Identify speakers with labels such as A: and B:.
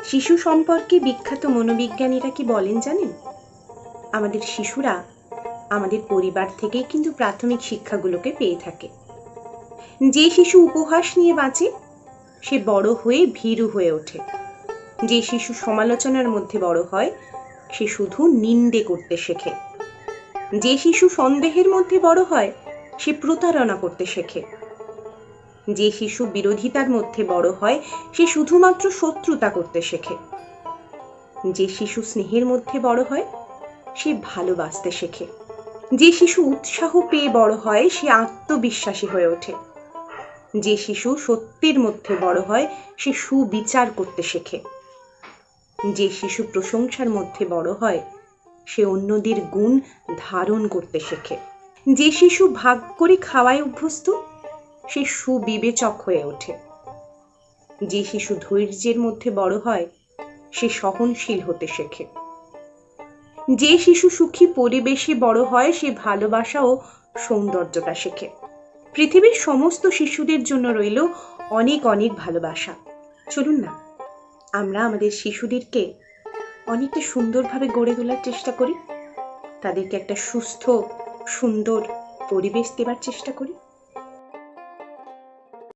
A: শিশু সম্পর্কে বিখ্যাত মনোবিজ্ঞানীরা কি বলেন জানেন? আমাদের শিশুরা আমাদের পরিবার থেকেই কিন্তু প্রাথমিক শিক্ষাগুলোকে পেয়ে থাকে। যে শিশু উপহাস নিয়ে বাঁচে সে বড় হয়ে ভীরু হয়ে ওঠে। যে শিশু সমালোচনার মধ্যে বড় হয় সে শুধু নিন্দে করতে শেখে। যে শিশু সন্দেহের মধ্যে বড় হয় সে প্রতারণা করতে শেখে। যে শিশু বিরোধিতার মধ্যে বড় হয় সে শুধুমাত্র শত্রুতা করতে শেখে। যে শিশু স্নেহের মধ্যে বড় হয় সে ভালোবাসতে শেখে। যে শিশু উৎসাহ পেয়ে বড় হয় সে আত্মবিশ্বাসী হয়ে ওঠে। যে শিশু সত্যের মধ্যে বড় হয় সে সুবিচার করতে শেখে। যে শিশু প্রশংসার মধ্যে বড় হয় সে অন্যদের গুণ ধারণ করতে শেখে। যে শিশু ভাগ করে খাওয়ায় অভ্যস্ত সে সুবিবেচক হয়ে ওঠে। যে শিশু ধৈর্যের মধ্যে বড় হয় সে সহনশীল হতে শেখে। যে শিশু সুখী পরিবেশে বড় হয় সে ভালোবাসা ও সৌন্দর্যতা শেখে। পৃথিবীর সমস্ত শিশুদের জন্য রইল অনেক অনেক ভালোবাসা। চলুন না আমরা আমাদের শিশুদেরকে অনেকটা সুন্দরভাবে গড়ে তোলার চেষ্টা করি, তাদেরকে একটা সুস্থ সুন্দর পরিবেশ দেবার চেষ্টা করি।